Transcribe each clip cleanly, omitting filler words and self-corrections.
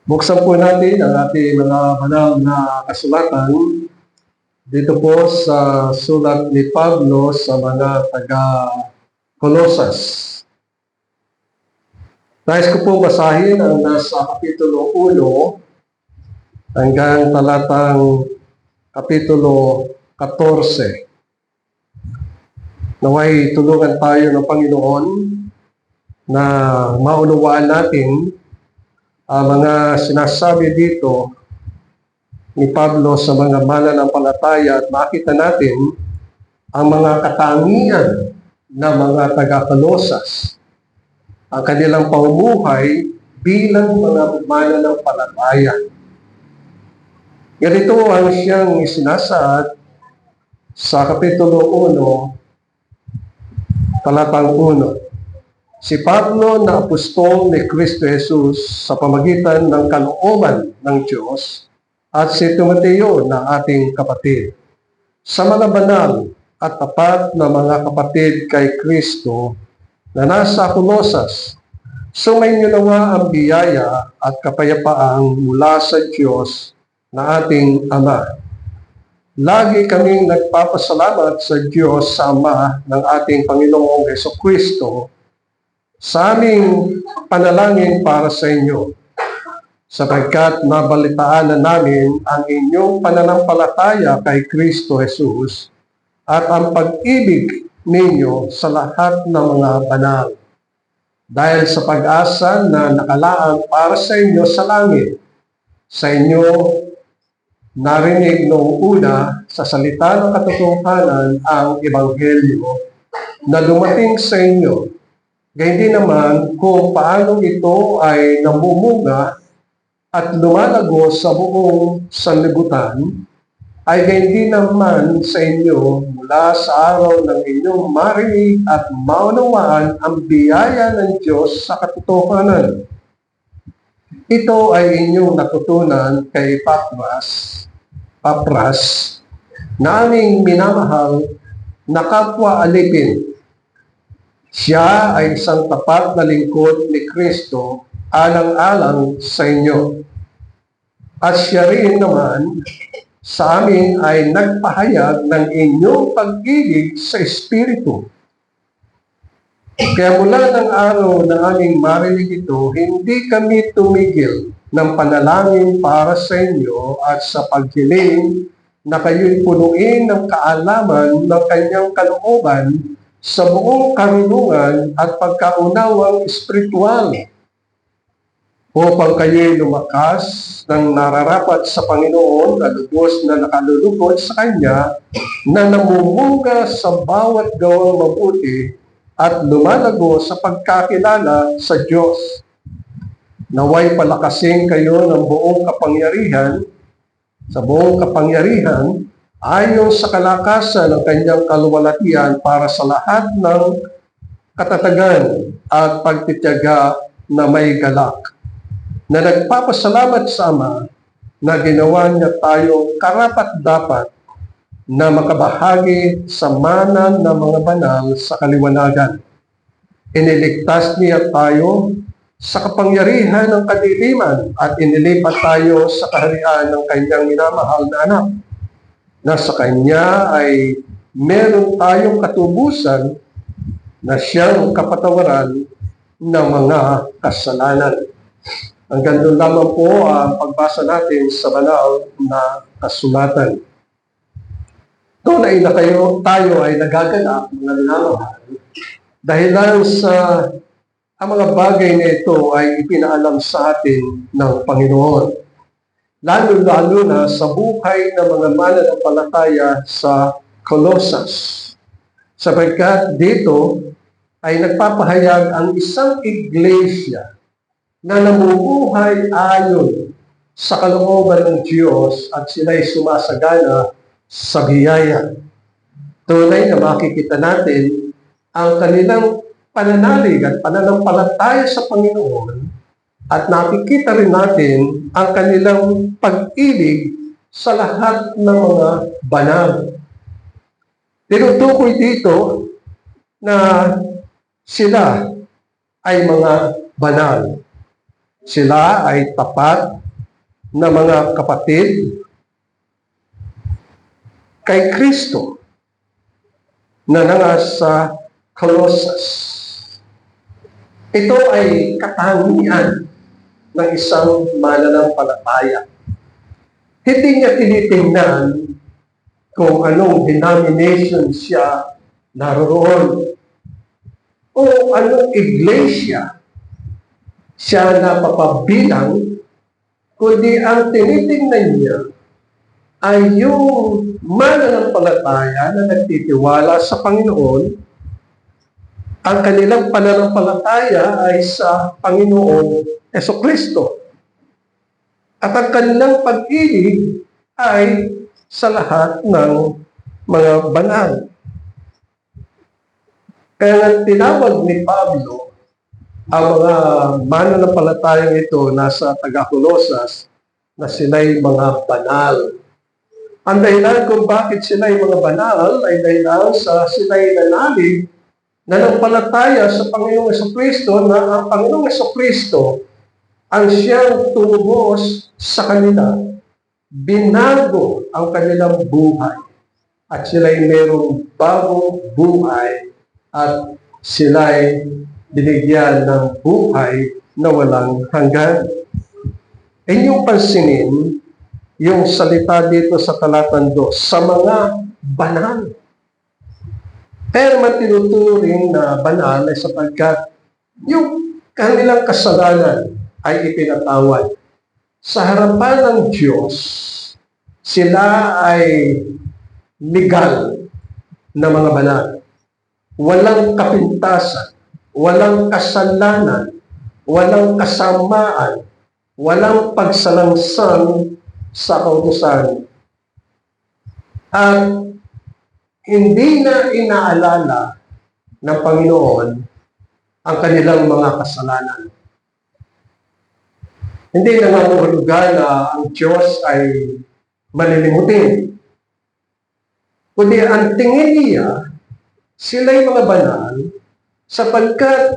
Buksan po natin ang ating mga banal na kasulatan dito po sa sulat ni Pablo sa mga taga-Kolosas. Nais ko po basahin ang nasa Kapitulo 1 hanggang talatang Kapitulo 14. Naway tulungan tayo ng Panginoon na maunawaan natin ang mga sinasabi dito ni Pablo sa mga mananampalataya at makita natin ang mga katangian ng mga taga-Kolosas, ang kanilang pamumuhay bilang mga mananampalataya. Ganito ang siyang isinasaad sa Kapitulo 1, talatang 1. Si Pablo na apostol ni Kristo Jesus sa pamagitan ng kalooban ng Diyos at si Timoteo na ating kapatid. Sa mga banal at tapat na mga kapatid kay Kristo na nasa Kolosas, sumainyo nawa ang biyaya at kapayapaang mula sa Diyos na ating Ama. Lagi kaming nagpapasalamat sa Diyos sa Ama ng ating Panginoong Jesucristo sa aming panalangin para sa inyo, sapagkat nabalitaan na namin ang inyong pananampalataya kay Kristo Jesus at ang pag-ibig ninyo sa lahat ng mga banal. Dahil sa pag-asa na nakalaang para sa inyo sa langit, sa inyo narinig noong una sa salita ng katotohanan ang Ebanghelyo na dumating sa inyo. Gayun din naman kung paano ito ay namumunga at lumalago sa buong sanlibutan, ay gayon din naman sa inyo mula sa araw ng inyong marinig at maunawaan ang biyaya ng Diyos sa katotohanan. Ito ay inyong natutunan kay Papras, na aming minamahal na kapwa alipin. Siya ay isang tapat na lingkod ni Kristo alang-alang sa inyo. At siya rin naman sa amin ay nagpahayag ng inyong pag-ibig sa Espiritu. Kaya mula ng araw na aming marinig ito, hindi kami tumigil ng panalangin para sa inyo at sa paghiling na kayo'y punuin ng kaalaman ng kanyang kalooban sa buong karunungan at pagkaunawang espiritual, upang kayo'y lumakas ng nararapat sa Panginoon na lubos na nakalulugod sa Kanya, na namumunga sa bawat gawang mabuti at lumalago sa pagkakilala sa Diyos. Naway palakasin kayo ng buong kapangyarihan, ayon sa kalakasan ng kanyang kaluwalhatian para sa lahat ng katatagan at pagtitiyaga na may galak, na nagpapasalamat sa Ama na ginawa niya tayong karapat-dapat na makabahagi sa mana ng mga banal sa kaliwanagan. Iniligtas niya tayo sa kapangyarihan ng kadiliman at inilipat tayo sa kaharian ng kanyang minamahal na anak, na sa Kanya ay meron tayong katubusan na siyang kapatawaran ng mga kasalanan. Hanggang doon lamang po ang pagbasa natin sa banal na kasulatan. Tunay na tayo ay nagaganap, mga minamahal, dahil lang sa ang mga bagay na ito ay ipinaalam sa atin ng Panginoon. Lalo-lalo na sa buhay ng mga mananampalataya sa Kolosas. Sapagkat dito ay nagpapahayag ang isang iglesia na namumuhay ayon sa kalooban ng Diyos at sila'y sumasagana sa biyaya. Tunay na makikita natin ang kanilang pananalig at pananampalataya sa Panginoon, at nakikita rin natin ang kanilang pag-ibig sa lahat ng mga banal. Tinutukoy dito na sila ay mga banal. Sila ay tapat na mga kapatid kay Kristo na nasa Colossus. Ito ay katangian ng isang mananampalataya. Hindi niya tinitingnan kung anong denomination siya naroon o anong iglesia siya napapabilang, kundi ang tinitingnan niya ay yung mananampalataya na nagtitiwala sa Panginoon. Ang kanilang pananampalataya ay sa Panginoong Jesucristo. At ang kanilang pag-ibig ay sa lahat ng mga banal. Kaya nga tinawag ni Pablo ang mga mananampalatayang ito nasa taga-Colosas na sila'y mga banal. Ang dahilan kung bakit sila'y mga banal ay dahil sa sila'y nanalig na nampalataya sa Panginoong Jesucristo na ang Panginoong Jesucristo ang siyang tumubos sa kanila, binago ang kanilang buhay at sila'y mayroong bagong buhay at sila'y binigyan ng buhay na walang hanggan. Inyong pansinin yung salita dito sa talatang 2, sa mga banal. Pero man tinuturing na banal ay sapagkat yung kanilang kasalanan ay ipinatawad. Sa harapan ng Diyos, sila ay legal na mga banal. Walang kapintasan, walang kasalanan, walang kasamaan, walang pagsalangsang sa kautusan. At hindi na inaalala ng Panginoon ang kanilang mga kasalanan. Hindi na nangangahulugan na ang Diyos ay malilimutin. Kundi ang tingin niya, sila'y mga banal sapagkat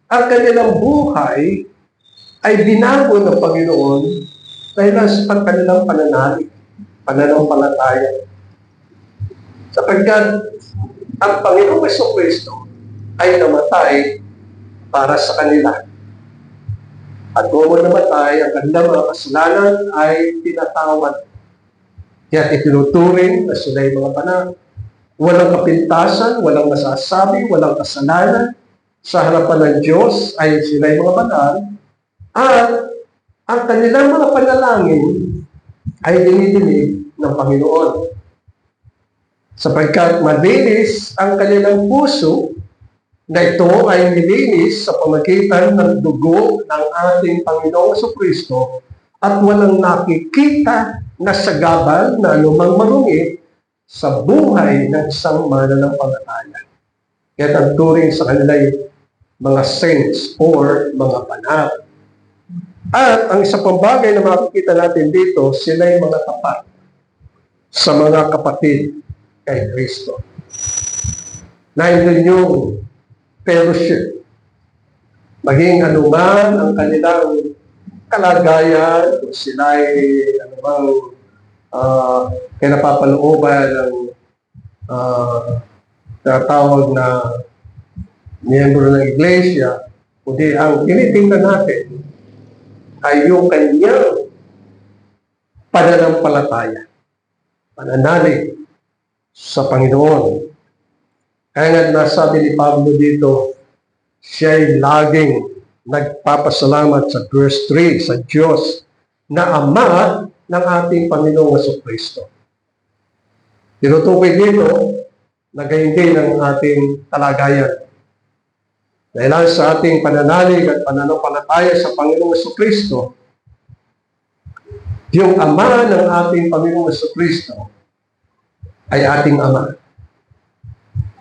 ang kanilang buhay ay binago ng Panginoon dahil sa kanilang pananalig, pananampalataya. Sapagkat ang Panginoong Jesucristo ay namatay para sa kanila. At kung namatay, ang kanilang mga kasalanan ay tinatawad. Kaya itinuturing na sila'y mga banal. Walang kapintasan, walang masasabi, walang kasalanan. Sa harapan ng Diyos ay sila'y mga banal. At ang kanilang mga panalangin ay dinidinig ng Panginoon. Sapagkat malinis ang kanilang puso na ito ay nilinis sa pamagitan ng dugo ng ating Panginoong Jesucristo at walang nakikita na sagabal na anumang marumi sa buhay ng isang mananampalataya. Kaya ang turing sa kanila ay mga saints or mga banal. At ang isa pang bagay na makikita natin dito, sila ay mga tapat sa mga kapatid kay Kristo. Nandun yung fellowship. Maging anuman ang kanilang kalagayan, kung sila ay anumang kinapapalooban ng tatawag na miyembro ng iglesia, kundi ang tinitingnan natin ay yung kanyang pananampalataya, pananalig sa Panginoon. Kaya nga nasabi ni Pablo dito, siya ay laging nagpapasalamat sa verse 3 sa Diyos na Ama ng ating Panginoong Jesucristo. Tinutukoy dito na gayon din ang ating kalagayan. Dahil sa ating pananalig at pananampalataya sa Panginoong Jesucristo, yung Ama ng ating Panginoong Jesucristo ay ating Ama.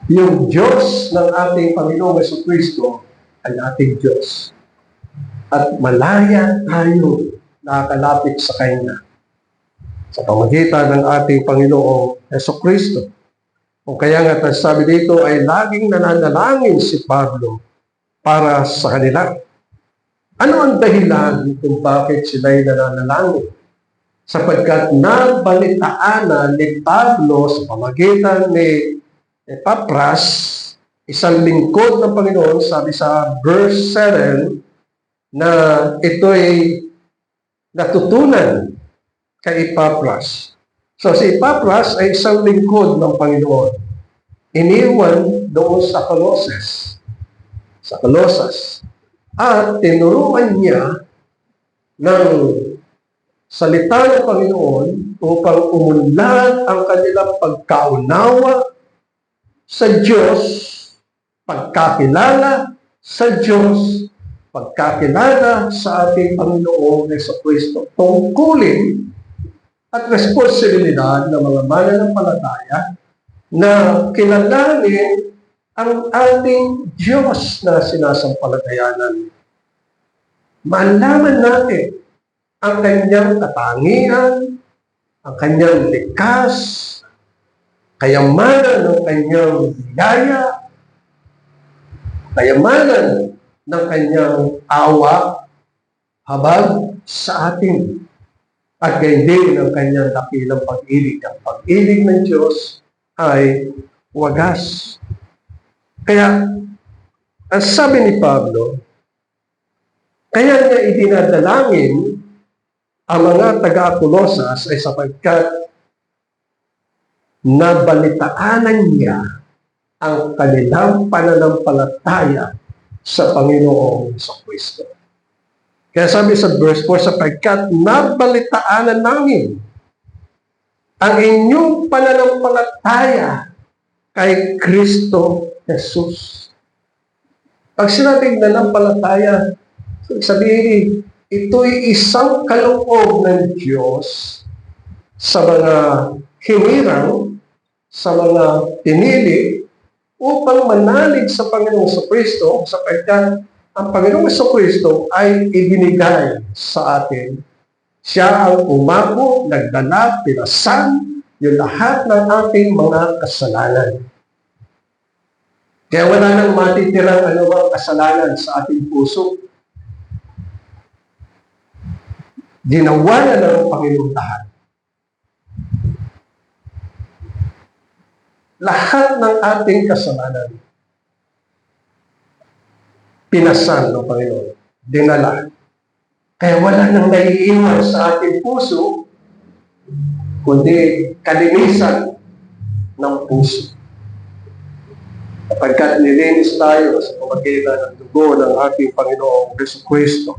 Yung Diyos ng ating Panginoong Jesucristo ay ating Diyos. At malaya tayo nakakalapit sa Kanya sa pamagitan ng ating Panginoong Jesucristo. Kung kaya nga sabi dito ay laging nananalangin si Pablo para sa kanila. Ano ang dahilan kung bakit sila'y nananalangin? Sapagkat nabalitaanan ni Pablo sa pamagitan ni Epapras, isang lingkod ng Panginoon, sabi sa verse 7, na ito'y natutunan kay Epapras. So si Epapras ay isang lingkod ng Panginoon. Iniwan doon sa Colossus. At tinuruan niya ng salita ng Panginoon upang umunlad ang kanilang pagkaunawa sa Diyos, pagkakilala sa Diyos, pagkakilala sa ating Panginoong Jesucristo. Tungkulin at responsibilidad ng mga mananampalataya na kilalanin ang ating Diyos na sinasampalatayanan. Malaman natin ang kanyang katangian, ang kanyang likas, kayamanan ng kanyang biyaya, kayamanan ng kanyang awa, habag sa atin, at gayon din ang kanyang dakilang pag-ibig. Ang pag-ibig ng Diyos ay wagas. Kaya, ang sabi ni Pablo, kaya niya idinadalangin ang mga taga-Colosas ay sapagkat nabalitaanan niya ang kanilang pananampalataya sa Panginoong Jesucristo. Kaya sabi sa verse 4, sapagkat nabalitaanan namin ang inyong pananampalataya kay Kristo Jesus. Pag sinabing nanampalataya, sabihin, ito'y isang kaloob ng Diyos sa mga hinirang, sa mga pinili, upang manalig sa Panginoong Jesucristo, sapagkat ang Panginoong Jesucristo ay ibinigay sa atin. Siya ang umako, nagdala, pinasan, yung lahat ng ating mga kasalanan. Kaya wala nang matitirang anumang kasalanan sa ating puso. Ginawa na ng Panginoong lahat. Lahat ng ating kasalanan, pinasan ng Panginoon, dinala. Kaya wala nang naiiwan sa ating puso, kundi kalinisan ng puso. Kapagkat nilinis tayo sa pamagitan ng dugo ng ating Panginoong Jesucristo.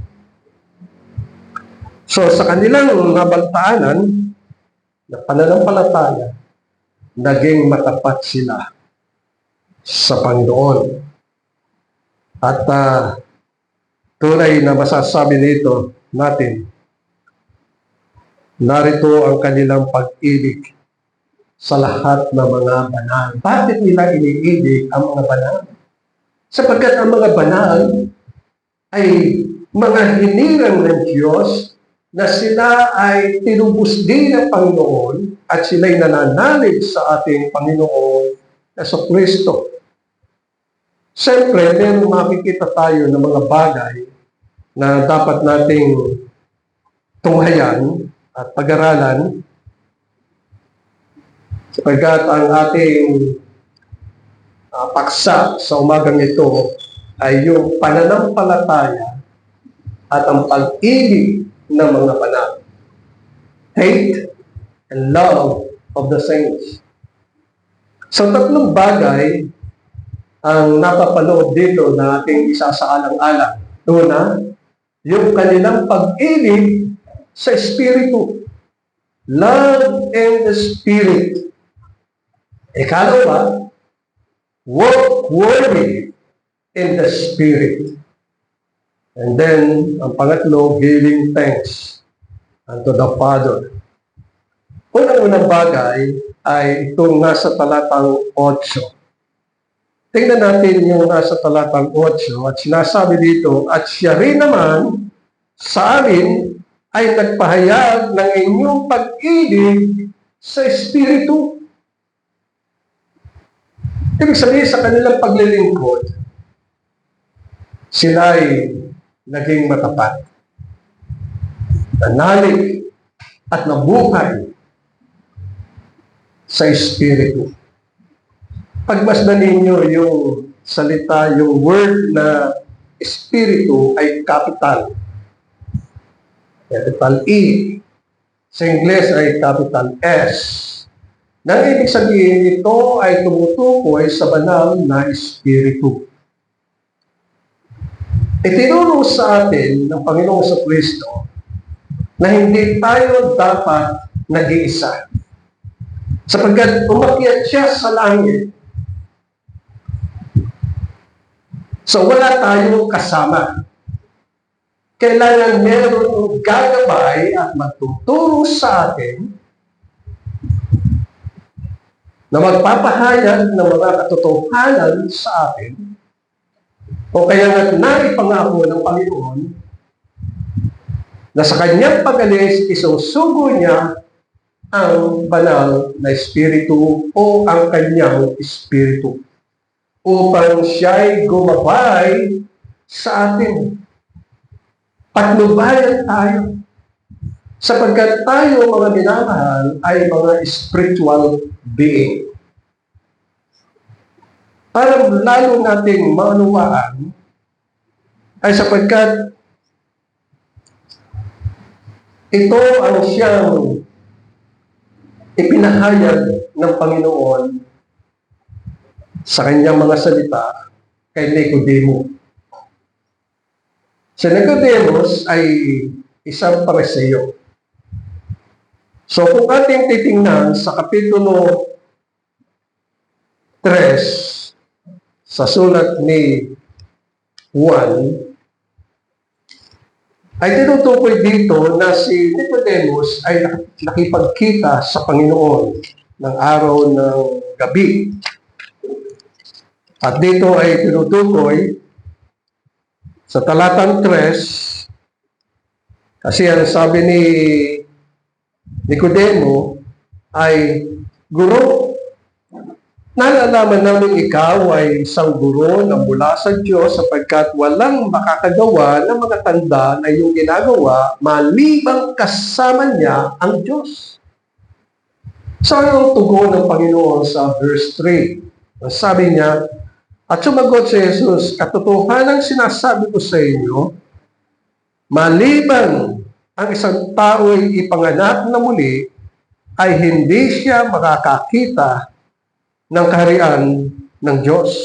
So sa kanilang nabaltaanan na pananampalataya, naging matapat sila sa Panginoon. At tunay na masasabi nito natin, narito ang kanilang pag-ibig sa lahat ng mga banal. Bakit nila iniibig ang mga banal? Sapagkat ang mga banal ay mga hinirang ng Diyos na sila ay tinubos din ng Panginoon at sila'y nananalig sa ating Panginoong Jesucristo. Siyempre, meron makikita tayo ng mga bagay na dapat nating tunghayan at pag-aralan sapagkat ang ating paksa sa umagang ito ay yung pananampalataya at ang pag-ibig ng mga banal. Hate and love of the saints. So tatlong bagay ang napapanood dito na ating isasaalang-alang. Una, yung kanilang pag-ibig sa Espiritu. Love in the Spirit. Ikalawa, walk worthy in the Spirit. And then, ang pangatlo, giving thanks unto the Father. Unang-unang bagay ay itong nasa talatang 8. Tingnan natin yung nasa talatang 8 at sinasabi dito, at siya rin naman sa amin ay nagpahayag ng inyong pag-ibig sa Espiritu. Ibig sabihin sa kanilang paglilingkod, sila ay naging matapat, nanalig at nabuhay sa Espiritu. Pagmasdan ninyo yung salita, yung word na Espiritu ay capital. Capital E. Sa Ingles ay capital S. Nang ibig sabihin ito ay tumutukoy sa banal na Espiritu. Itinuro sa atin ng Panginoong Jesucristo na hindi tayo dapat nag-iisa. Sapagkat umakyat siya sa langit. So wala tayong kasama. Kailangan meron gagabay at magtuturo sa atin na magpapahayag ng mga katotohanan sa atin o kaya nga naipangako ng Panginoon na sa kanyang pag-alis isusugo niya ang banal na Espiritu o ang kanyang Espiritu upang siya'y gumabay sa atin. Patnubayan tayo. Sapagkat tayo, mga minamahal, ay mga spiritual being. Para lalo nating maunawaan ay sapagkat ito ang siyang ipinahayag ng Panginoon sa kanyang mga salita kay Nicodemo. Si Nicodemus ay isang Pariseo. So kung ating titingnan sa Kapitulo 3 sa sulat ni Juan, ay tinutukoy dito na si Nicodemus ay nakipagkita sa Panginoon ng araw ng gabi. At dito ay tinutukoy sa talatang 3, kasi ang sabi ni Nicodemo ay, Guro, nalalaman namin ikaw ay isang guro na mula sa Diyos sapagkat walang makakagawa ng mga tanda na iyong ginagawa malibang kasama niya ang Diyos. So ang tugon ng Panginoon sa verse 3? Sabi niya, at sumagot si Jesus, katotohanan sinasabi ko sa inyo, maliban ang isang tao ay ipanganak na muli, ay hindi siya makakakita ng kaharian ng Diyos.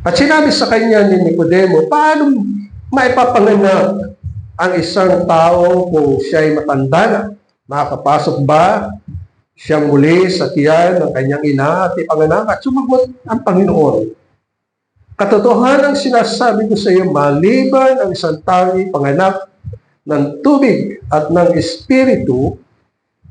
At sinabi sa kanya ni Nicodemo, paano maipapanganak ang isang tao kung siya ay matanda na? Makakapasok ba siyang muli sa tiyan ng kanyang ina at ipanganak? At sumagot ang Panginoon, katotohanan sinasabi ko sa iyo, maliban ang isang tao ay panganak ng tubig at ng Espiritu,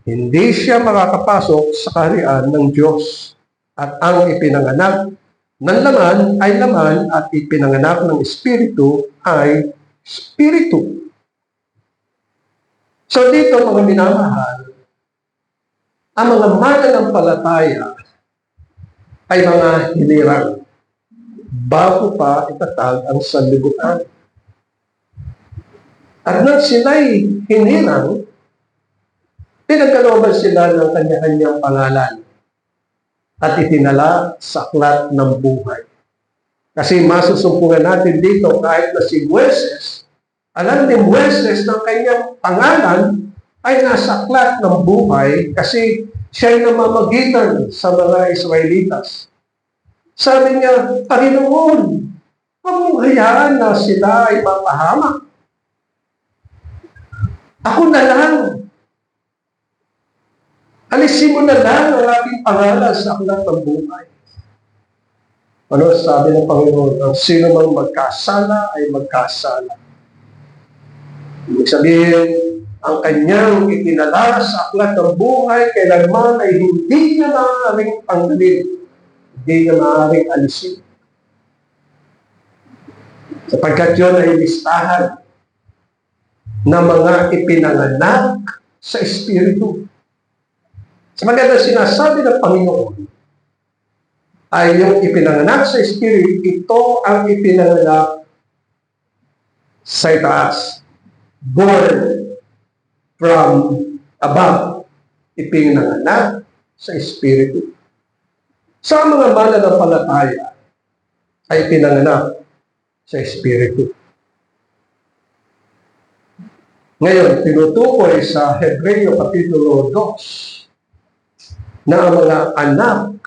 hindi siya makakapasok sa kaharian ng Diyos. At ang ipinanganak ng laman ay laman at ipinanganak ng Espiritu ay Espiritu. So dito, mga minamahal, ang mga mananampalataya ay mga hinirang bago pa itatag ang sanlibutan. At nang sila'y hinirang, pinagkalooban sila ng kanya-kanyang pangalan at itinala sa aklat ng buhay. Kasi masusumpungan natin dito kahit na si Moises, alam ni Moises ng kanyang pangalan ay nasa aklat ng buhay kasi siya ay namamagitan sa mga Israelitas. Sabi niya, Panginoon, huwag mong hayaan na sila ay mapahamak. Ako na lang. Alisin mo na lang ang ating pangalan sa aklat ng buhay. Ano sabi ng Panginoon? Ang sino mang magkasala ay magkasala. Ibig sabihin, ang kanyang itinala sa aklat ng buhay kailanman ay hindi niya maaaring tanggalin, hindi niya maaaring alisin. Sapagkat yun ay listahan na mga ipinanganak sa Espiritu. Sa maganda sinasabi ng Panginoon ay yung ipinanganak sa Espiritu, ito ang ipinanganak sa itaas, born from above, ipinanganak sa Espiritu. Sa mga mananampalataya ay pinanganak sa Espiritu. Ngayon, tinutukoy sa Hebreo Kapitulo 2 na ang mga anak,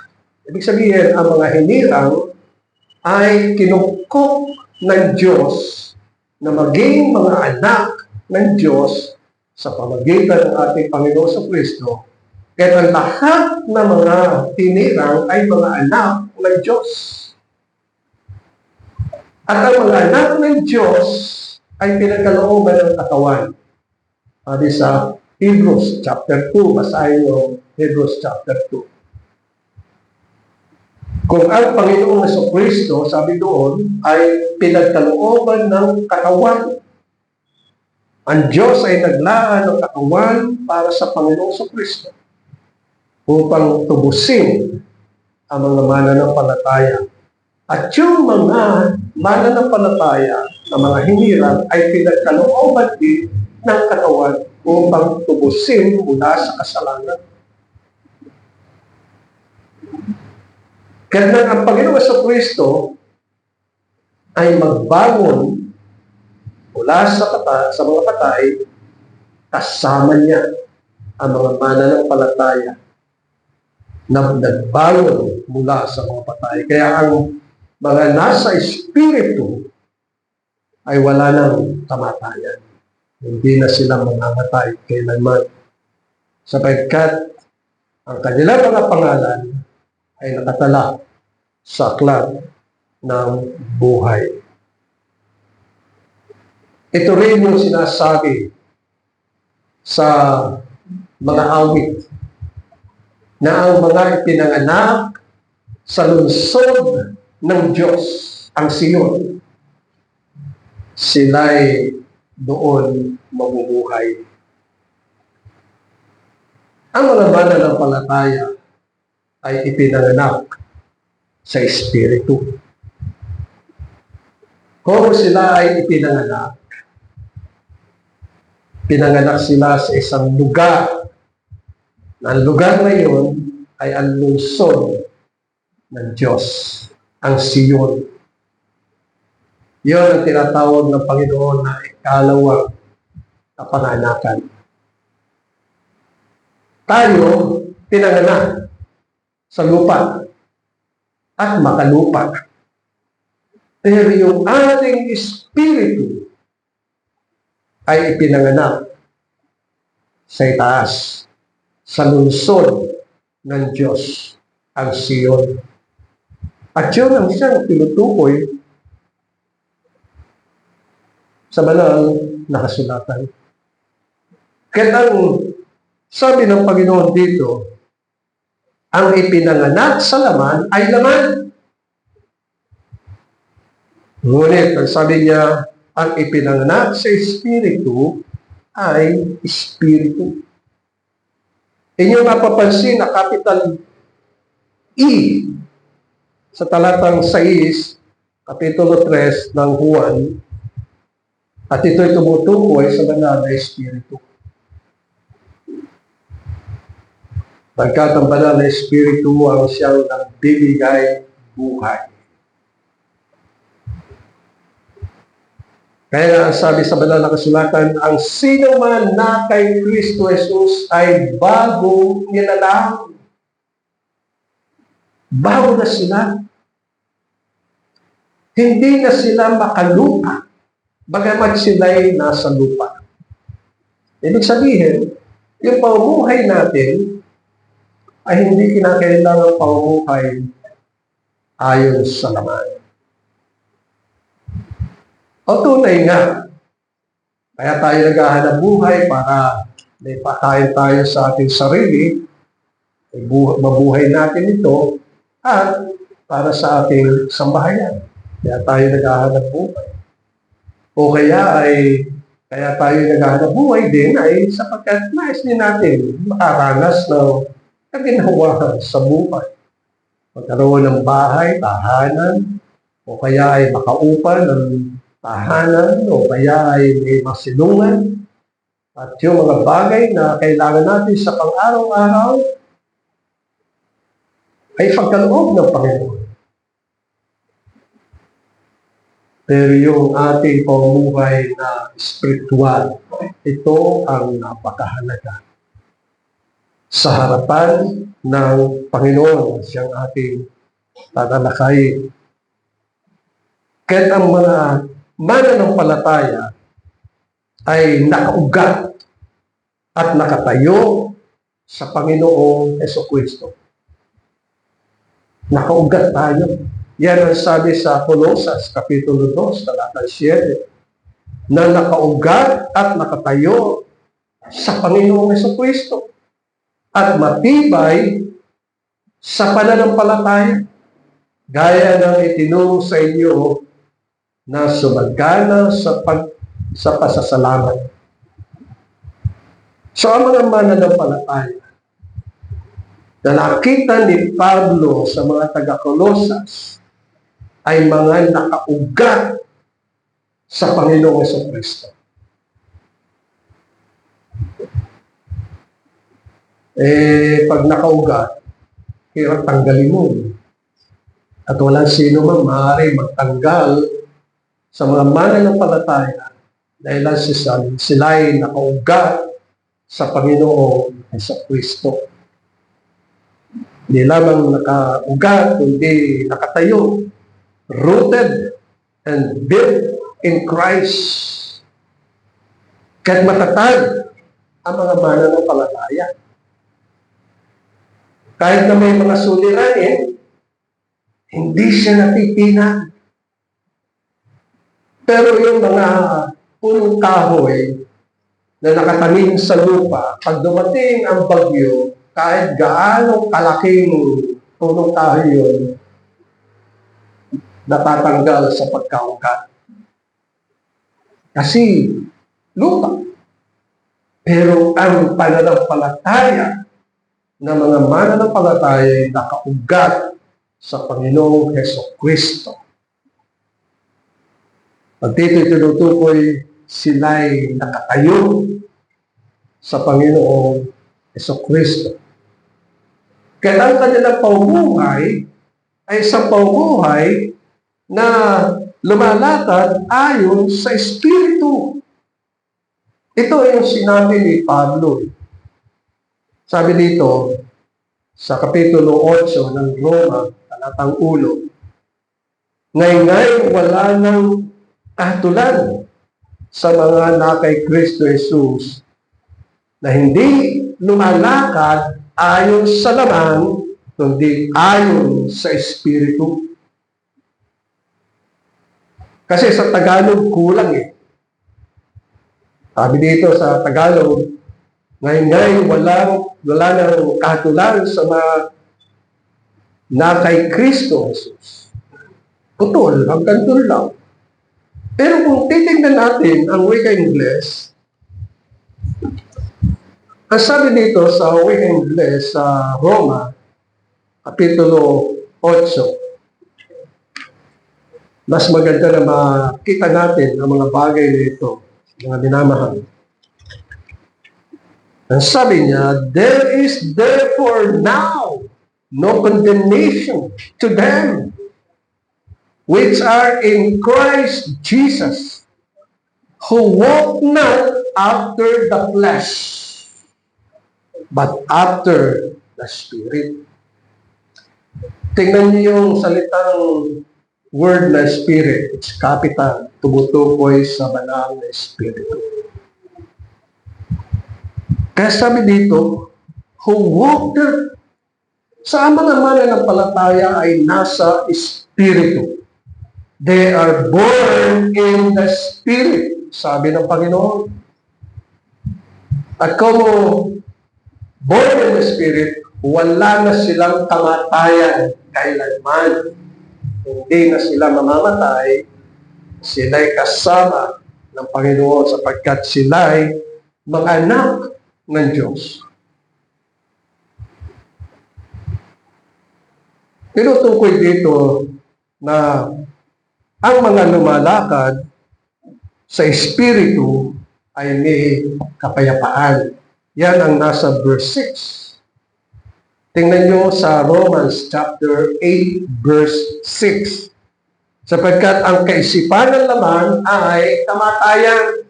ibig sabihin, ang mga hinirang ay kinukop ng Diyos na maging mga anak ng Diyos sa pamagitan ng ating Panginoon sa Kristo. Kaya ang lahat ng mga tinirang ay mga anak ng Diyos. At ang mga anak ng Diyos ay pinagkalooban ng katawan. Sabi sa Hebrews chapter 2, basahin nyo Hebrews chapter 2. Kung ang Panginoong Jesucristo, sabi doon, ay pinagkalooban ng katawan. Ang Diyos ay naglaan ng katawan para sa Panginoong Jesucristo upang tubusin ang mga mananampalataya. At yung mga mananampalataya na mga hinirang ay pinagkalooban din ng katawan upang tubusin mula sa kasalanan. Kaya ang Panginoong Jesucristo ay magbangon mula sa mga patay, kasama niya ang mga mananampalataya na nagbangon mula sa mga patay. Kaya ang mga nasa Espiritu ay wala ng kamatayan. Hindi na sila mamamatay kailanman. Sapagkat ang kanilang mga pangalan ay nakatala sa aklat ng buhay. Ito rin yung sinasabi sa mga awit na ang mga ipinanganak sa lungsod ng Diyos, ang Siyon, sila'y doon mabubuhay. Ang mga mananampalataya ay ipinanganak sa Espiritu. Kung sila ay ipinanganak, pinanganak sila sa isang lugar. Ang lugar na yun ay ang lungsod ng Diyos, ang Siyon. Yun ang tinatawag ng Panginoon na ikalawang kapanganakan. Tayo, pinanganak sa lupa at makalupa. Pero yung ating espiritu ay ipinanganak sa itaas, sa lungsod ng Diyos, ang Siyon. At yun ang siyang tinutukoy sa banal na kasulatan. Kaya ang sabi ng Panginoon dito, ang ipinanganak sa laman ay laman. Ngunit, ang sabi niya, ang ipinanganak sa Espiritu ay Espiritu. Inyong mapapansin na capital E sa talatang 6, Kapitulo 3 ng Juan, at ito'y tumutukoy sa banal na Espiritu. Pagkat ang banal na Espiritu ang siyang nagbibigay buhay. Kaya sabi sa banal na kasulatan, ang sino man na kay Kristo Jesus ay bagong nilalang. Bago na sila. Hindi na sila makalupa, bagamat sila'y nasa lupa. Ibig sabihin, yung pamumuhay natin ay hindi kinakailangang pamumuhay ayon sa laman. O tunay nga, kaya tayo naghahanap buhay para may pakain tayo sa ating sarili, mabuhay natin ito, at para sa ating sambahayan. Kaya tayo naghahanap buhay. O kaya tayo naghahanap buhay din ay sapagkat nais din natin makaranas ng kaginhawahan sa buhay. Magkaroon ng bahay, tahanan, o kaya ay makaupa ng tahanan o kaya ay may masilungan at yung mga bagay na kailangan natin sa pang-araw-araw ay pagkaloob ng Panginoon. Pero yung ating pamumuhay na spiritual, ito ang napakahalaga sa harapan ng Panginoon siyang ating tatalakayin. Kaya ang mga mananampalataya ay nakaugat at nakatayo sa Panginoong Jesucristo. Nakaugat tayo. Yan ang sabi sa Colosas, Kapitulo 2, talata 7, na nakaugat at nakatayo sa Panginoong Jesucristo at matibay sa pananampalataya, gaya ng itinuro sa inyo na sumagana sa pasasalamat. So ang mga mananampalataya na nakita ni Pablo sa mga taga-Colosas ay mga nakaugat sa Panginoong Jesucristo. Pag nakaugat, hirap tanggalin mo. At walang sino man maaari magtanggal sa mga mananampalataya dahil sila ay nakaugat sa Panginoong Jesucristo. Hindi lamang nakaugat, kundi nakatayo, rooted and built in Christ. Kahit matatag ang mga mananampalataya. Kahit na may mga suliranin, hindi siya natitina. Pero yung mga punong kahoy na nakatanim sa lupa, pag dumating ang bagyo, kahit gaano kalaking punong kahoy yun, natatanggal sa pagkaugat. Kasi lupa. Pero ang pananampalataya ng mga mananampalataya ay nakaugat sa Panginoong Jesucristo. Pag dito'y tinutukoy, sila'y nakatayo sa Panginoong Jesucristo. Kaya ang kanilang pamumuhay ay isang pamumuhay na lumalakad ayon sa Espiritu. Ito ay yung sinabi ni Pablo. Sabi dito, sa Kapitulo 8 ng Roma, talatang 1, ngayon wala nang kahatulan sa mga na kay Kristo Jesus na hindi lumalakad ayon sa laman, kundi ayon sa Espiritu. Kasi sa Tagalog kulang eh. Sabi dito sa Tagalog, ngayon wala nang kahatulan sa mga na kay Kristo Jesus. Putol, hanggang doon lang. Pero kung titignan natin ang wika Ingles, ang sabi dito sa wika Ingles sa Roma, Kapitulo 8, mas maganda na makita natin ang mga bagay nito, mga minamahal. Ang sabi niya, there is therefore now no condemnation to them which are in Christ Jesus, who walk not after the flesh, but after the Spirit. Tingnan niyo yung salitang word na Spirit. It's capital. Tumutukoy sa banal na Espiritu. Kaya sabi dito, who walk there, sa mga mananampalataya ay nasa Espiritu. They are born in the Spirit, sabi ng Panginoon. At kung born in the Spirit, wala na silang kamatayan kailanman. Hindi na sila mamamatay, sila'y kasama ng Panginoon sapagkat sila'y mga anak ng Diyos. Tinutukoy dito na ang mga lumalakad sa Espiritu ay may kapayapaan. Yan ang nasa verse 6. Tingnan nyo sa Romans chapter 8, verse 6. Sapagkat ang kaisipan ng laman ay kamatayan.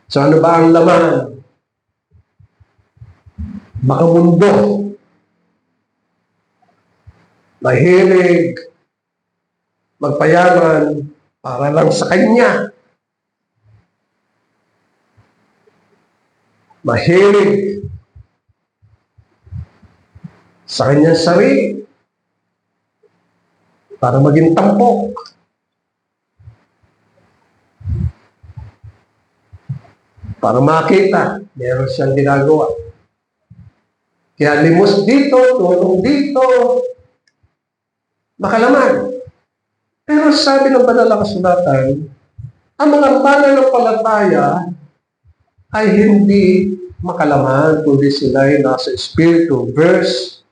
So ano ba ang laman? Makamundo. Mahilig. Magpayaman para lang sa kanya. Mahilig sa kanyang sarili para maging tampok. Para makita, meron siyang ginagawa. Kaya limos dito, tulong dito, makalaman. Pero sabi ng banal na kasulatan, ang mga mananampalataya ay hindi makalaman, kundi sila ay nasa Espiritu. Verse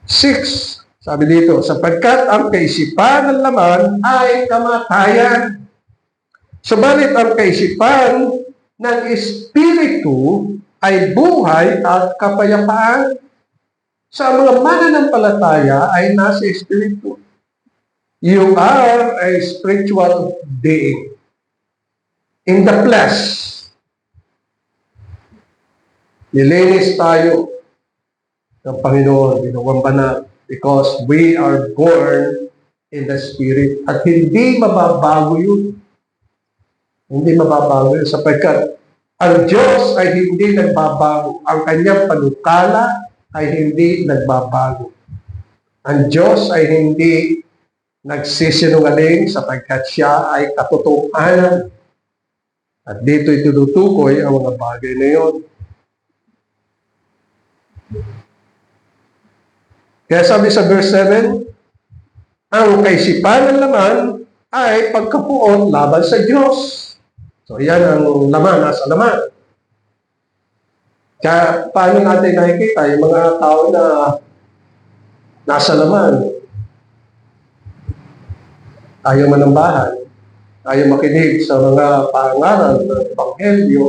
6, sabi dito, sapagkat ang kaisipan ng laman ay kamatayan. Subalit ang kaisipan ng Espiritu ay buhay at kapayapaan. Sa mga mananampalataya ay nasa Espiritu. You are a spiritual being. In the flesh, nilinis tayo ng Panginoon, ginawang banal, because we are born in the Spirit. At hindi mababago yun. Hindi mababago yun sapagkat ang Diyos ay hindi nagbabago. Ang kanyang panukala ay hindi nagbabago. Ang Diyos ay hindi nagsisinungaling sapagkat siya ay katotohanan. At dito itinutukoy ang mga bagay na yun. Kaya sabi sa verse 7, ang kaisipan ng laman ay pagkapuot laban sa Diyos. So yan ang laman, nasa laman. Kaya paano natin nakikita yung mga tao na nasa laman? Ayaw manambahan, ayaw makinig sa mga pangaral ng Ebanghelyo,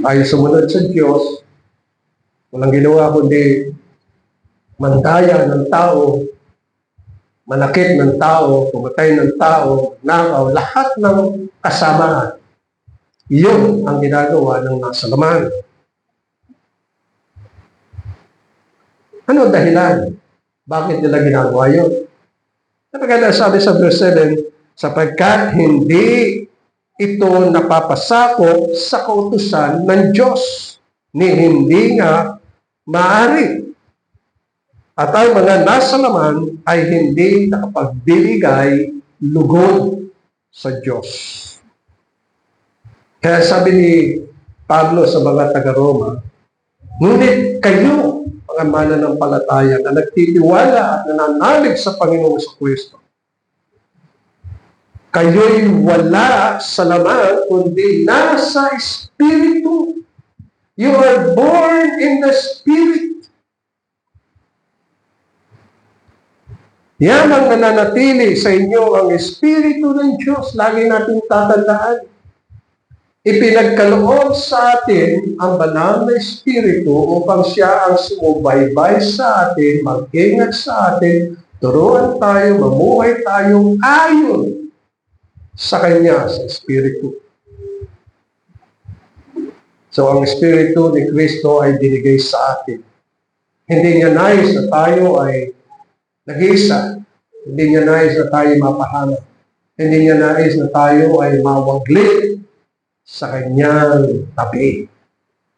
ayaw sumunod sa Diyos, walang ginawa kundi mantaya ng tao, manakit ng tao, pumatay ng tao, nakaw, lahat ng kasamaan. Yun ang ginagawa ng nasa laman. Ano dahilan? Bakit nila ginagawa yun? Kapag sabi sa verse 7, sapagkat hindi ito napapasakop sa kautusan ng Diyos, ni hindi nga maaari. At ang mga nasa laman ay hindi nakapagbibigay lugod sa Diyos. Kaya sabi ni Pablo sa mga taga-Roma, ngunit kayo, mga mananampalataya na nagtitiwala at nananalig sa Panginoon sa Kristo, kayo'y wala sa laman, kundi nasa Espiritu. You are born in the Spirit. Yan ang nananatili sa inyo, ang Espiritu ng Diyos. Lagi natin tatandaan. Ipinagkaloob sa atin ang banal na Espiritu upang siya ang sumubaybay sa atin, mag-ingat sa atin, turuan tayo, mamuhay tayong ayon sa Kanya, sa Espiritu. So, ang Espiritu ni Kristo ay binigay sa atin. Hindi niya nais na tayo ay nag-iisa. Hindi niya nais na tayo mapahamak. Hindi niya nais na tayo ay mawaglit sa kanyang tabi.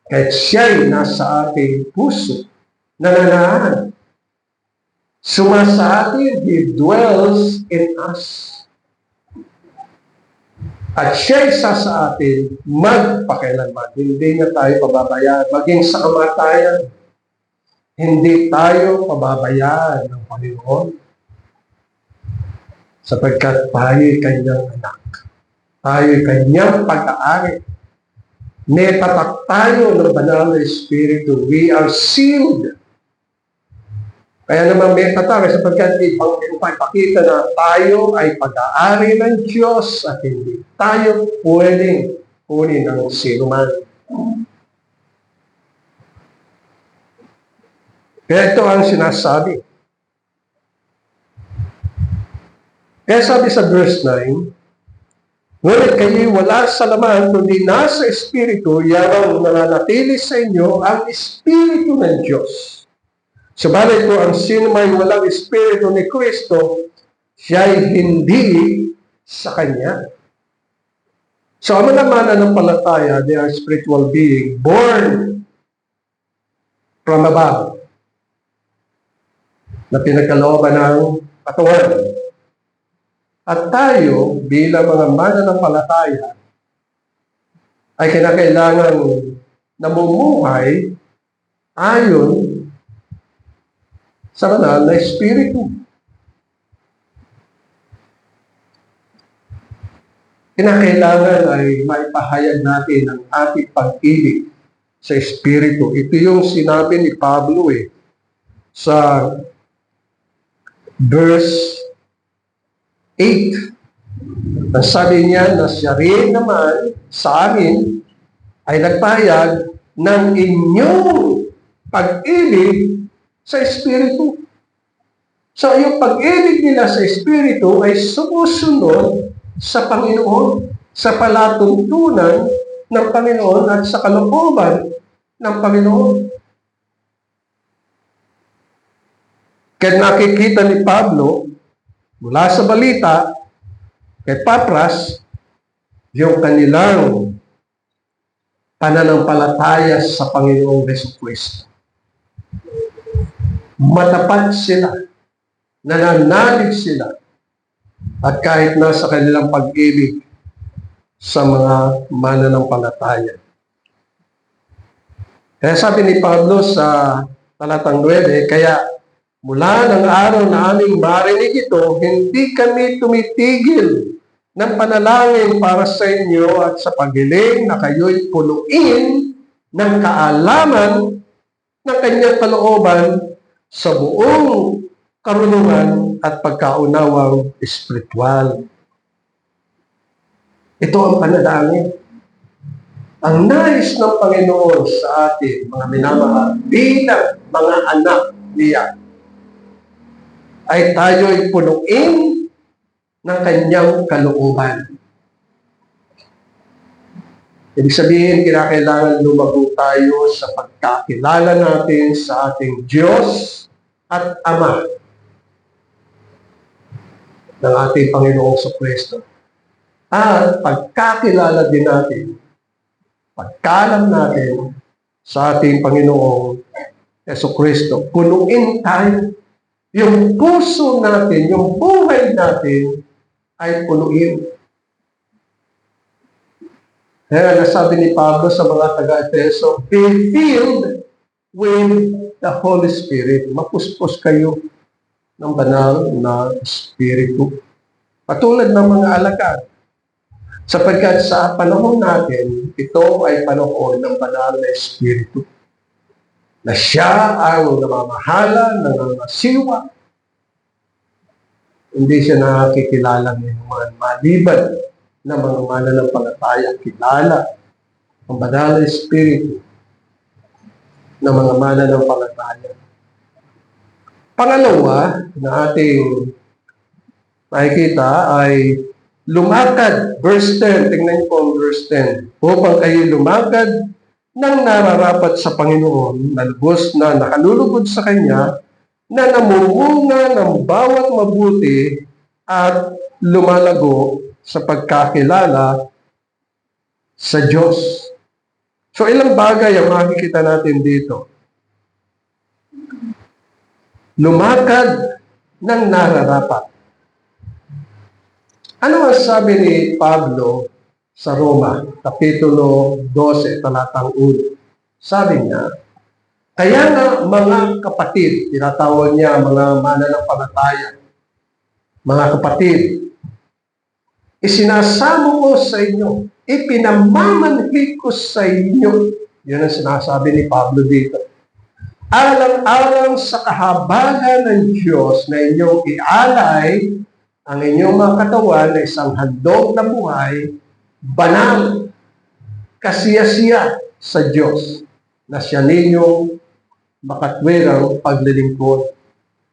Kahit siya'y nasa ating puso, nananahan. Sumasa atin, He dwells in us. At siya'y sa atin magpakailanman. Hindi niya tayo pababayaan. Maging sa kamatayan, hindi tayo pababayaan ng Panginoon. Sapagkat tayo'y kanyang anak. Tayo'y kanyang pag-aari. Netatak tayo ng banal na Espiritu. We are sealed Kaya naman may katara sapagkat ipakita na tayo ay pag-aari ng Diyos at hindi tayo pwedeng kunin ng sinuman. Kaya ito ang sinasabi. Kaya sabi sa verse 9, ngunit kayo wala sa laman, kundi nasa Espiritu, yarang nananatili sa inyo ang Espiritu ng Diyos. Subalit po, ang sino may walang Espiritu ni Kristo, siya'y hindi sa Kanya. So, ang mga mananampalataya, they are spiritual being, born from above, na pinagkalooban ng katawan. At tayo, bilang mga mananampalataya, ay kinakailangan namumuhay ayon sa banal na Espiritu. Kinakailangan ay maipahayag natin ang ating pag-ibig sa Espiritu. Ito yung sinabi ni Pablo sa verse 8. Ang sabi niya na siya rin naman sa amin ay nagpahayag ng inyong pag-ibig sa Espiritu. So, yung pag-ibig nila sa Espiritu ay sumusunod sa Panginoon, sa palatuntunan ng Panginoon at sa kalooban ng Panginoon. Kaya nakikita ni Pablo mula sa balita kay Papras yung kanilang pananampalataya sa Panginoong Jesucristo. Matapat sila, nananalig sila, at kahit nasa kanilang pag-ibig sa mga mananampalataya. Kaya sabi ni Pablo sa talatang 9, kaya mula ng araw na aming marinig ito, hindi kami tumitigil ng panalangin para sa inyo at sa paghiling na kayo'y punuin ng kaalaman ng kanyang kalooban sa buong karunungan at pagkaunawang espiritual. Ito ang panalangin. Ang nais ng Panginoon sa atin, mga minamahal, bilang mga anak niya, ay tayo'y punuin ng kanyang kalooban. Ibig sabihin, kinakailangan lumago tayo sa pagkakilala natin sa ating Diyos at Ama ng ating Panginoong Jesucristo. At pagkakilala din natin, pagkalam natin sa ating Panginoong Jesucristo, punuin tayo. Yung puso natin, yung buhay natin ay punuin. Kaya nasabi ni Pablo sa mga taga-Efeso, be filled with the Holy Spirit. Mapuspos kayo ng banal na Espiritu. Patulad ng mga alagad. Sapagkat sa panahon natin, ito ay panahon ng banal na Espiritu. Na siya ang namamahala, nangangasiwa. Hindi siya nakikilala ng mga maliban na mga mananampalataya. Kilala ang banal na Espiritu ng mga mananampalataya. Pangalawa na ating makikita ay lumakad. Verse 10, tingnan po ang verse 10. Upang kayo lumakad nang nararapat sa Panginoon, na lubos na nakalulugod sa Kanya, na namumunga ng bawat mabuti at lumalago sa pagkakilala sa Diyos. So ilang bagay ang makikita natin dito. Lumakad ng nararapat. Ano ang sabi ni Pablo sa Roma, Kapitulo 12, talatang 1? Sabi niya, kaya nga mga kapatid, tinatawag niya mga mananampalataya, mga kapatid, isinasamo ko sa inyo, ipinamamanhid ko sa inyo. Yun ang sinasabi ni Pablo dito. alang-alang sa kahabagan ng Diyos na inyong ialay ang inyong mga katawan na isang handog na buhay, banal, kasiyasiya sa Diyos, na siya ninyong makatwirang paglilingkod.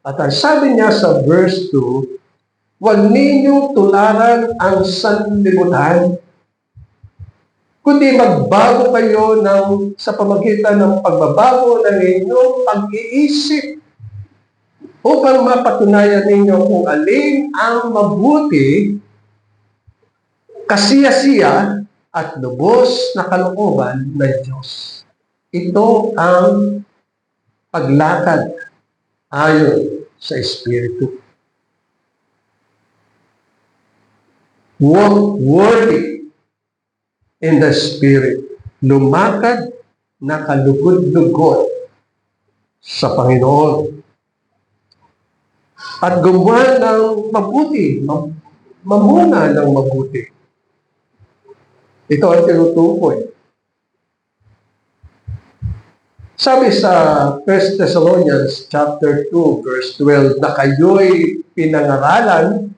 At ang sabi niya sa verse 2, huwag ninyong tularan ang sanlibutan, kundi magbago kayo sa pamagitan ng pagbabago ng inyong pag-iisip upang mapatunayan ninyo kung alin ang mabuti, kasiyasiya at lubos na kalooban ng Diyos. Ito ang paglakad ayon sa Espiritu. Walk worthy in the Spirit. Lumakad na kalugod-lugod sa Panginoon. At gumawa ng mabuti, mamuna ng mabuti. Ito ang tinutukoy. Sabi sa 1 Thessalonians chapter 2, verse 12, na kayo'y pinangaralan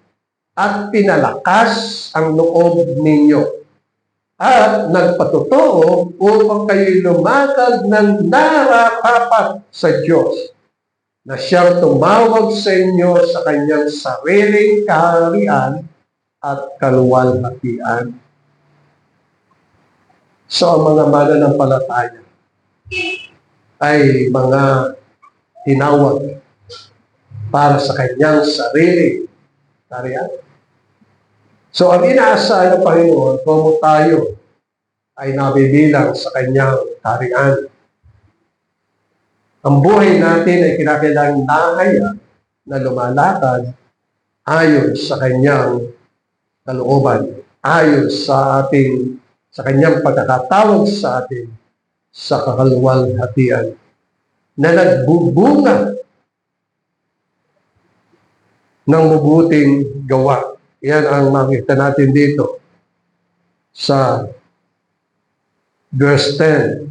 at pinalakas ang loob ninyo at nagpatotoo upang kayo'y lumakad ng nararapat sa Diyos na siyang tumawag sa inyo sa kanyang sariling kaharian at kaluwalhatian. So, ang mga mananampalataya ay mga tinawag para sa kanyang sariling kaharian. So, ang inaasahan ng Panginoon, kung tayo ay nabibilang sa kanyang kaharian, ang buhay natin ay kinakailangang nahayag na lumalakad ayon sa kanyang kalooban, ayon sa kanyang pagkakatawag sa atin sa kakaluwalhatian na nagbubunga ng mabuting gawa. Yan ang makita natin dito sa verse 10.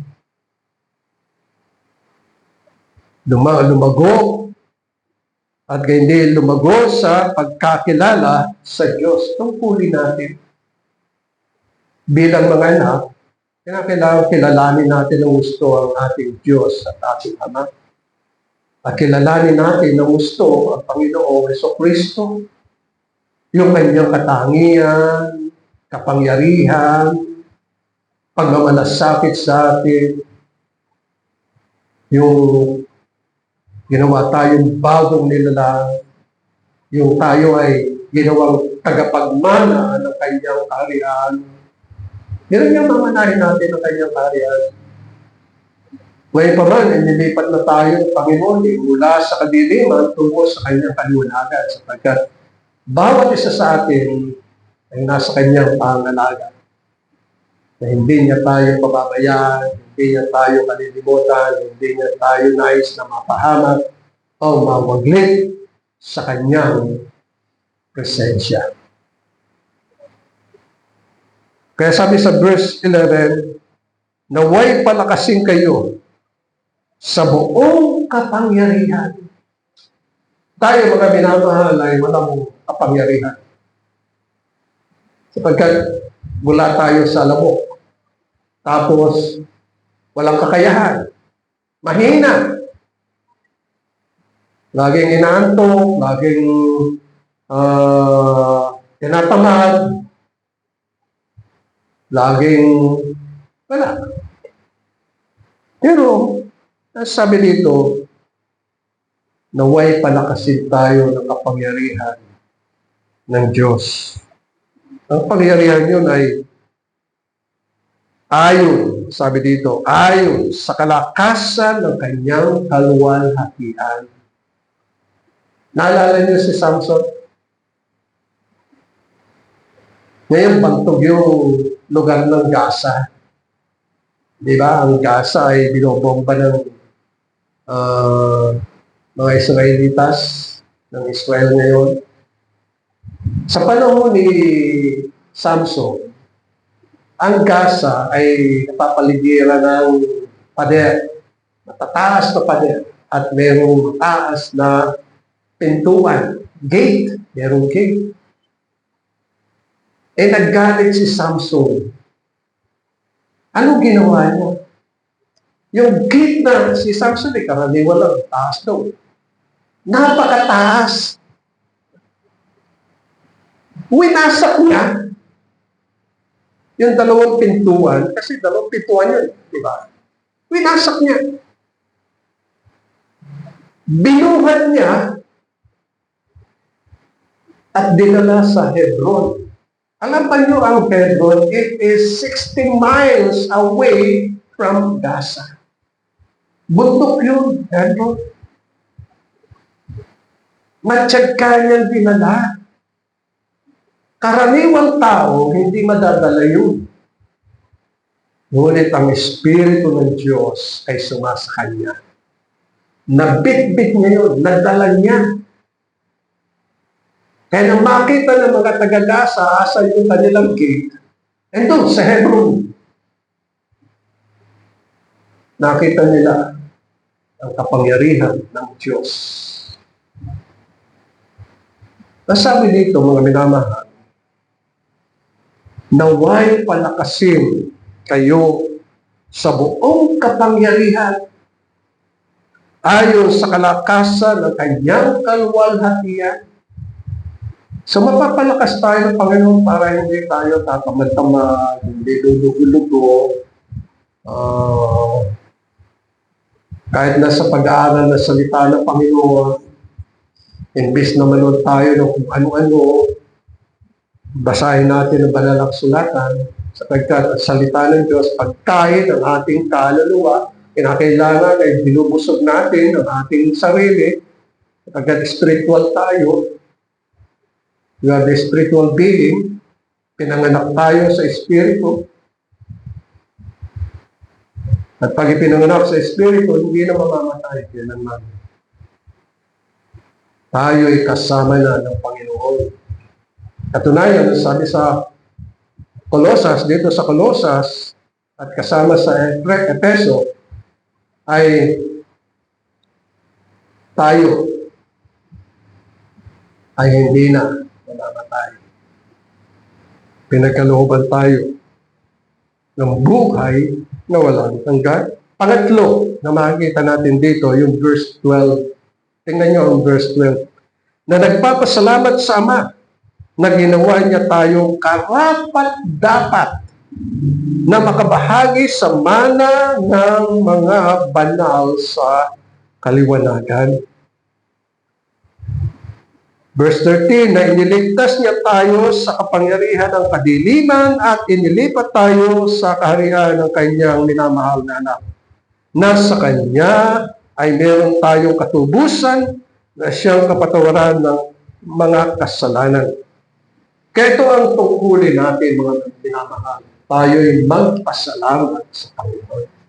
Lumago at hindi lumago sa pagkakilala sa Diyos. Tungkulin natin bilang mga anak, kailangan kilalanin natin ng gusto ang ating Diyos at ating Ama. At kilalanin natin ng gusto ang Panginoong Jesucristo, yung kanyang katangian, kapangyarihan, pagmamalasakit sa atin, yung ginawa tayong bagong nilalang, yung tayo ay ginawang tagapagmana ng kanyang kaharian. Yan yung mamanahin natin ng kanyang kaharian. Ngayon pa man, nilipat na tayo ng Panginoon mula sa kadiliman tungo sa kanyang kaliwanagan sapagkat bawat isa sa atin ay nasa kanyang pangalaga. Na hindi niya tayo pababayaan, hindi niya tayo kalilimutan, hindi niya tayo nais na mapahamak o mawaglit sa kanyang presensya. Kaya sabi sa verse 11, naway palakasin kayo sa buong kapangyarihan. Tayo mga minamahal ay walang kapangyarihan. Sapagkat mula tayo sa lamok. Tapos, walang kakayahan. Mahina. Laging inaantok, laging tinatamad, laging wala. Pero, sabi dito, naway palakasin tayo ng kapangyarihan ng Diyos. Ang pangyarihan yun ay ayon, sabi dito, ayon sa kalakasan ng kanyang kaluwalhatian. Naalala niyo si Samson? Ngayon, bantog yung lugar ng Gaza. Di ba? Ang Gaza ay binobomba ng mga Israelitas ng Israel ngayon. Sa panahon ni Samson, ang Gaza ay napapaligiran ng pader. Matataas na pader at merong mataas na pintuan, gate, merong gate. Naggalit si Samson. Ano ginawa niya? Yung gate na si Samson, karaniwan lang, taas daw. Napakataas. Winasak niya yung dalawang pintuan, kasi dalawang pintuan yun, di ba? Winasak niya. Binuhat niya at dinala sa Hebron. Alam ba niyo ang Hebron? It is 60 miles away from Gaza. Bundok yun, Hebron. Matyaga niyang dinala. Karaniwang tao, hindi madadala yun. Ngunit ang Espiritu ng Diyos ay sumasa kanya. Nabitbit niya yun, nadala niya. Kaya nang makita ng mga taga-Gaza, asan yung kanilang gate, and doon sa Hebron, nakita nila ang kapangyarihan ng Diyos. Nasabi dito, mga minamahal, naway palakasin kayo sa buong kapangyarihan ayon sa kalakasan ng kanyang kaluwalhatian. So mapapalakas tayo ng Panginoon para hindi tayo tatamad-tamad, hindi lulugo-lugo. Kahit nasa pag-aaral ng salita ng Panginoon, imbis na manood tayo ng kung ano-ano, basahin natin ang banal na sulatan, sapagkat ang salita ng Diyos, pagkain ng ating kaluluwa, kinakailangan ay binubusog natin ang ating sarili, sapagkat spiritual tayo. We are the spiritual being. Pinanganak tayo sa Espiritu. At pag ipinanganak sa Espiritu, hindi na mamamatay. Kailanman. Tayo ay kasama na ng Panginoon. Katunayan, sabi sa Colosas, dito sa Colosas, at kasama sa Efeso, ay tayo ay hindi na mamamatay. Pinagkalooban tayo ng buhay na walang hanggan. Pangatlo na makikita natin dito, yung verse 12. Tingnan nyo ang verse 12. Na nagpapasalamat sa Ama na ginawa niya tayong karapat-dapat na makabahagi sa mana ng mga banal sa kaliwanagan. Verse 13, na iniligtas niya tayo sa kapangyarihan ng kadiliman at inilipat tayo sa kaharian ng kanyang minamahal na anak. Na sa kanya ay meron tayong katubusan na siyang kapatawaran ng mga kasalanan. Kaya ito ang tungkulin natin, mga minamahal. Tayo'y magpasalamat sa Panginoon.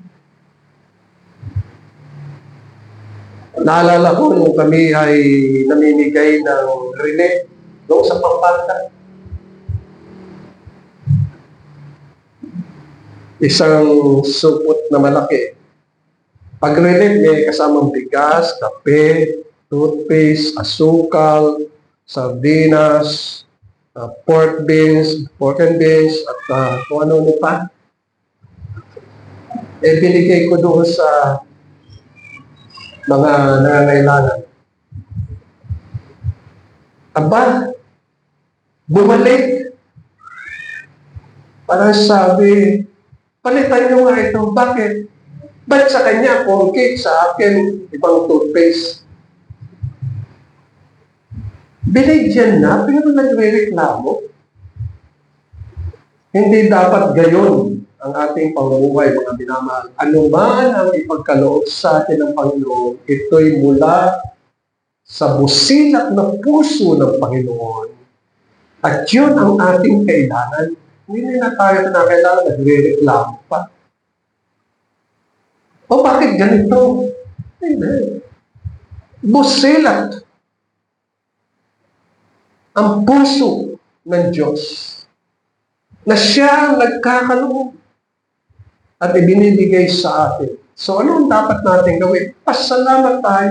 Naalala ko nung kami ay namimigay ng relief doon sa Pampanga. Isang supot na malaki. Pag relief, may kasamang bigas, kape, toothpaste, asukal, sardinas, pork and beans, at kung ano pa. Binigay ko doon sa mga nangangailangan. Aba, bumalik. Parang sabi, palitan nyo nga ito. Bakit? Ba't sa kanya, pork, sa akin, ibang toothpaste? Binigyan na, pero nagre-reklamo. Hindi dapat gayon ang ating pamumuhay, mga minamahal. Ano man ang ipagkaloob sa atin ng Panginoon, ito'y mula sa busilak na puso ng Panginoon. At yun ang ating kailangan. Hindi na tayo na kailangan nagre-reklamo pa. O bakit ganito? Hindi. Busilak ang puso ng Diyos na siya ang nagkakaloob at ibinibigay sa atin So ano ang dapat natin gawin? Pasalamat tayo.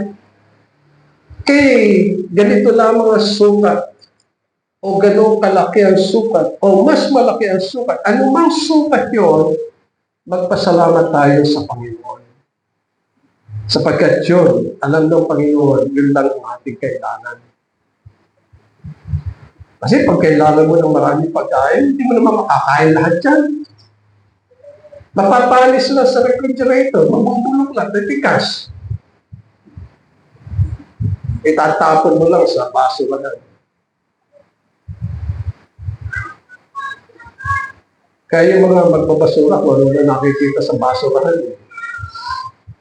Kay ganito lamang ang sukat o ganun kalaki ang sukat o mas malaki ang sukat. Anumang sukat yon, magpasalamat tayo sa Panginoon. Sapagkat yun, alam ng Panginoon, yun lang ang ating kailangan. Kasi pag kailangan mo ng maraming pagkain, hindi mo naman makakain lahat yan. Mapapanis lang sa refrigerator, mabubulok lang, natikas. Itatapon mo lang sa basurahan. Kaya yung mga magbabasura, kung ano na nakikita sa basurahan,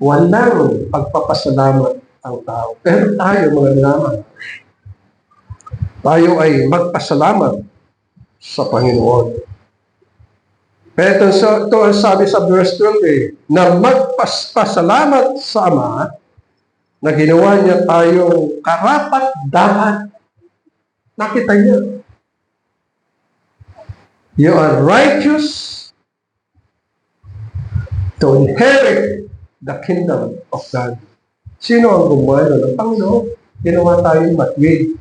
walang pagpapasalamat ang tao. Pero tayo, mga naman, tayo ay magpasalamat sa Panginoon. Pero ito ang sabi sa verse 12, na magpasalamat sa Ama na ginawa niya tayong karapat-dapat. Nakita niya. You are righteous to inherit the kingdom of God. Sino ang gumawa ng Panginoon? Ginawa tayong matwid.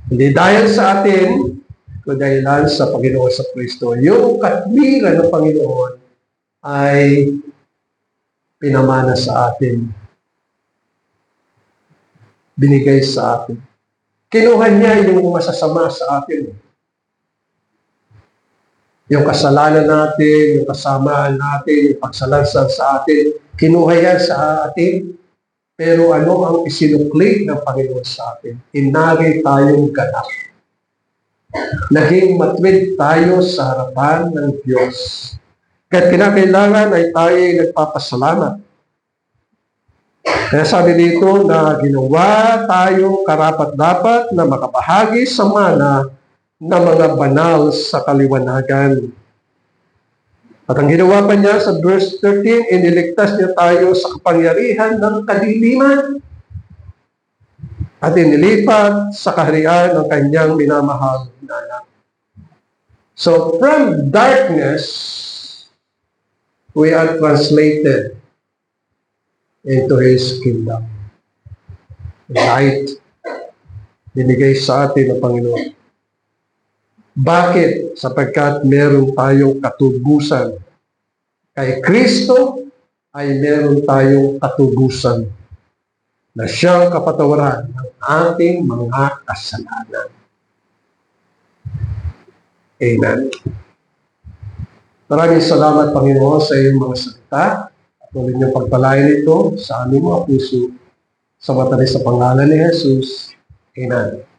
Hindi dahil sa atin, kundi dahil sa Panginoon sa Kristo. Yung katwiran ng Panginoon ay pinamana sa atin. Binigay sa atin. Kinuha niya yung masasama sa atin. Yung kasalanan natin, yung kasamaan natin, yung pagsalansang sa atin, kinuha yan sa atin. Pero ano ang isinukli ng Panginoon sa atin? Inari tayong ganap. Naging matwid tayo sa harapan ng Diyos. Kahit kinakailangan ay tayo nagpapasalamat. Kaya sabi dito na ginawa tayo karapat-dapat na makabahagi sa mana na mga banal sa kaliwanagan. At ang ginawa pa niya sa verse 13, iniligtas niya tayo sa kapangyarihan ng kadiliman at inilipat sa kaharian ng kanyang minamahal na anak. So, from darkness, we are translated into His kingdom. Light, binigay sa atin ng Panginoon. Bakit? Sapagkat meron tayong katubusan. Kay Kristo ay meron tayong katubusan na siyang kapatawaran ng ating mga kasalanan. Amen. Maraming salamat, Panginoon, sa iyong mga salita. Tuloy niyong pagpalain ito sa aming mga puso. Sa matalis sa pangalan ni Jesus. Amen.